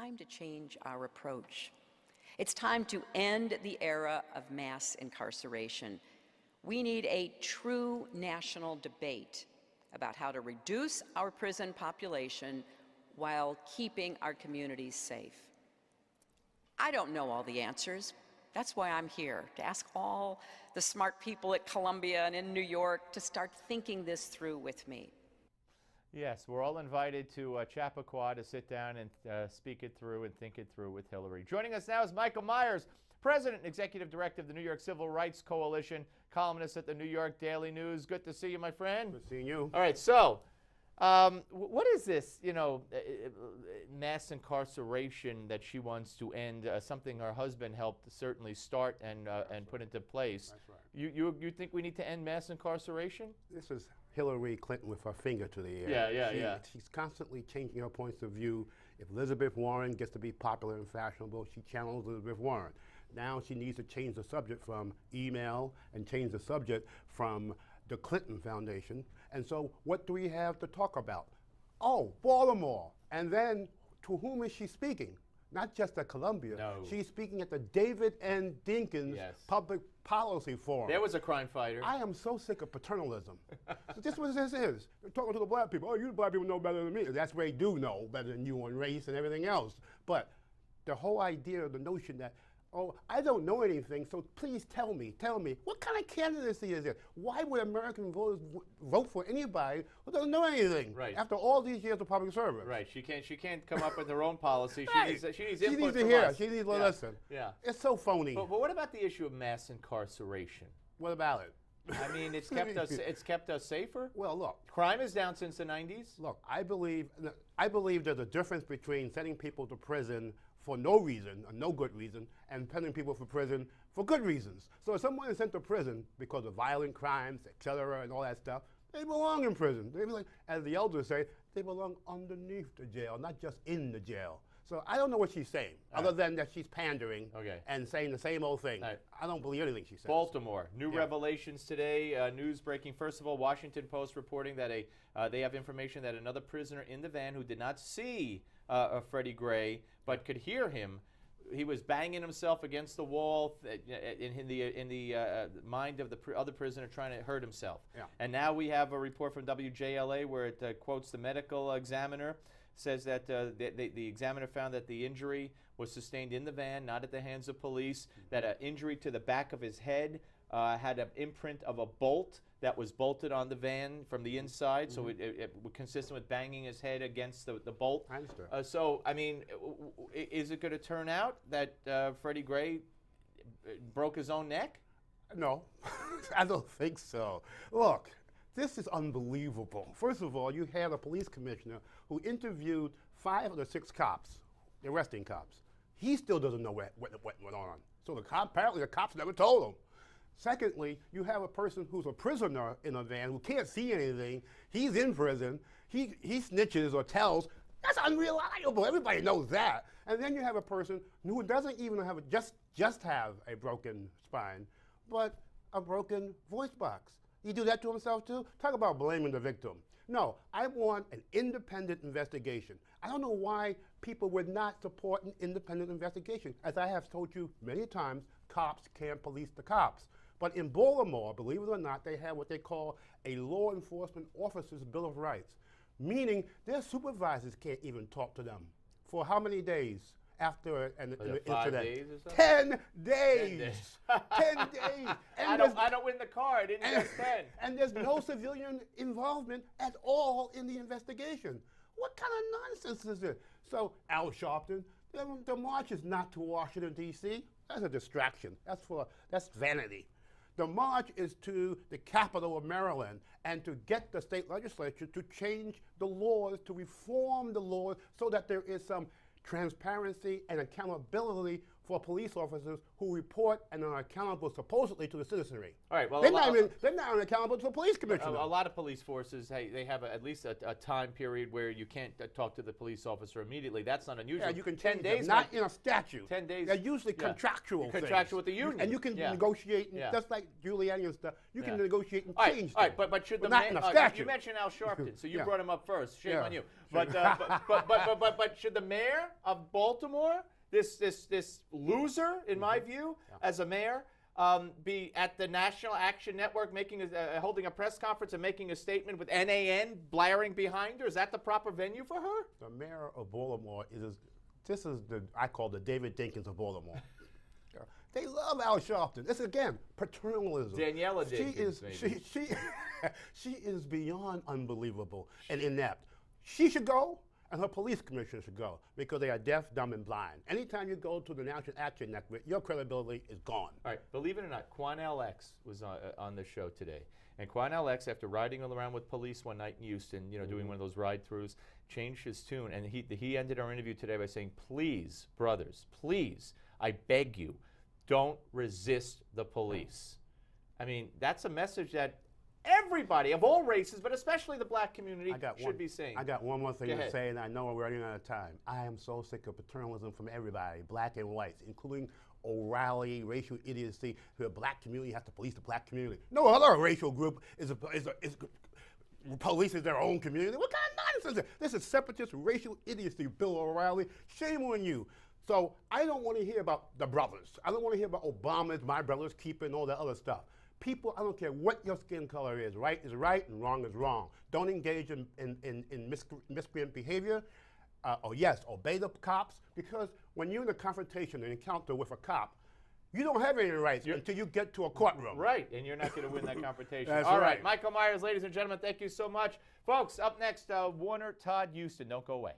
time to change our approach. It's time to end the era of mass incarceration. We need a true national debate about how to reduce our prison population while keeping our communities safe. I don't know all the answers. That's why I'm here, to ask all the smart people at Columbia and in New York to start thinking this through with me. Yes, we're all invited to Chappaqua to sit down and speak it through and think it through with Hillary. Joining us now is Michael Meyers, President and Executive Director of the New York Civil Rights Coalition, columnist at the New York Daily News. Good to see you, my friend. Good seeing you. All right, so what is this, mass incarceration that she wants to end, something her husband helped certainly start and put into place. That's right. You think we need to end mass incarceration? This is Hillary Clinton with her finger to the air. Yeah. She's constantly changing her points of view. If Elizabeth Warren gets to be popular and fashionable, she channels Elizabeth Warren. Now she needs to change the subject from email and change the subject from the Clinton Foundation. And so what do we have to talk about? Oh, Baltimore. And then to whom is she speaking? Not just at Columbia. No. She's speaking at the David N. Dinkins Public Policy Forum. There was a crime fighter. I am so sick of paternalism. So this is what this is. They're talking to the black people. Oh, you black people know better than me. That's where they do know better than you on race and everything else. But the whole idea of the notion that, oh, I don't know anything, so please tell me. What kind of candidacy is it? Why would American voters vote for anybody who doesn't know anything? Right. After all these years of public service. Right. She can't come up with her own policy. Right. She needs She input needs to from hear. us. She needs to Yeah. listen. Yeah. It's so phony. But what about the issue of mass incarceration? What about it? I mean, it's kept us safer. Well, look. Crime is down since the 90s. Look, I believe there's a difference between sending people to prison for no reason, or no good reason, and sending people to prison for good reasons. So if someone is sent to prison because of violent crimes, etc., and all that stuff, they belong in prison. They belong, as the elders say, they belong underneath the jail, not just in the jail. So I don't know what she's saying, other than that she's pandering and saying the same old thing. I don't believe anything she says. Baltimore, new revelations today, news breaking. First of all, Washington Post reporting that they have information that another prisoner in the van who did not see Freddie Gray but could hear him, he was banging himself against the wall in the mind of the other prisoner, trying to hurt himself. Yeah. And now we have a report from WJLA where it quotes the medical examiner, says that the examiner found that the injury was sustained in the van, not at the hands of police, that an injury to the back of his head had an imprint of a bolt that was bolted on the van from the inside, so it was consistent with banging his head against the bolt. I understand. So, I mean, is it going to turn out that Freddie Gray broke his own neck? No, I don't think so. Look, this is unbelievable. First of all, you had a police commissioner who interviewed 5 of the 6 cops, the arresting cops. He still doesn't know what went on. So apparently the cops never told him. Secondly, you have a person who's a prisoner in a van who can't see anything. He's in prison. He snitches or tells. That's unreliable. Everybody knows that. And then you have a person who doesn't even have just have a broken spine, but a broken voice box. He do that to himself too? Talk about blaming the victim. No, I want an independent investigation. I don't know why people would not support an independent investigation. As I have told you many times, cops can't police the cops. But in Baltimore, believe it or not, they have what they call a law enforcement officer's Bill of Rights, meaning their supervisors can't even talk to them. For how many days after an incident? 5 days or something? 10 days! 10 days! And I don't win the car, I didn't get 10. And there's no civilian involvement at all in the investigation. What kind of nonsense is this? So, Al Sharpton, the march is not to Washington, D.C. That's a distraction. That's vanity. The march is to the capital of Maryland and to get the state legislature to change the laws, to reform the laws so that there is some transparency and accountability for police officers who report and are accountable supposedly to the citizenry. All right, well, they're not even accountable to the police commissioner. A lot of police forces, they have at least a time period where you can't talk to the police officer immediately. That's not unusual. Yeah, you can 10 change days. them, not in a statute. 10 days. They're usually contractual things. Contractual with the union. And you can negotiate, just like Giuliani and stuff, you can negotiate and change All right, but should the not in a statute. You mentioned Al Sharpton, so you Yeah. brought him up first. Shame Yeah. on you. But should the mayor of Baltimore, this loser, in my view, as a mayor, be at the National Action Network holding a press conference and making a statement with NAN blaring behind her? Is that the proper venue for her? The mayor of Baltimore this is I call the David Dinkins of Baltimore. They love Al Sharpton. It's again paternalism. Daniela Dinkins, maybe. She is beyond unbelievable and inept. She should go, and her police commissioner should go, because they are deaf, dumb, and blind. Anytime you go to the National Action Network, your credibility is gone. All right, believe it or not, Quanell X was on the show today. And Quanell X, after riding around with police one night in Houston, doing one of those ride-throughs, changed his tune. And he ended our interview today by saying, please, brothers, please, I beg you, don't resist the police. I mean, that's a message that everybody of all races, but especially the black community, should be saying. I got one more thing to say, and I know we're running out of time. I am so sick of paternalism from everybody, black and whites, including O'Reilly, racial idiocy. The black community has to police the black community. No other racial group polices their own community. What kind of nonsense is this? This is separatist racial idiocy, Bill O'Reilly. Shame on you. So I don't want to hear about the brothers. I don't want to hear about Obama's, my brother's keeper, and all that other stuff. People, I don't care what your skin color is. Right is right and wrong is wrong. Don't engage in miscreant behavior. Or yes, obey the cops, because when you're in a confrontation, an encounter with a cop, you don't have any rights until you get to a courtroom. Right, and you're not going to win that confrontation. That's All right. right, Michael Meyers, ladies and gentlemen, thank you so much. Folks, up next, Warner Todd Houston. Don't go away.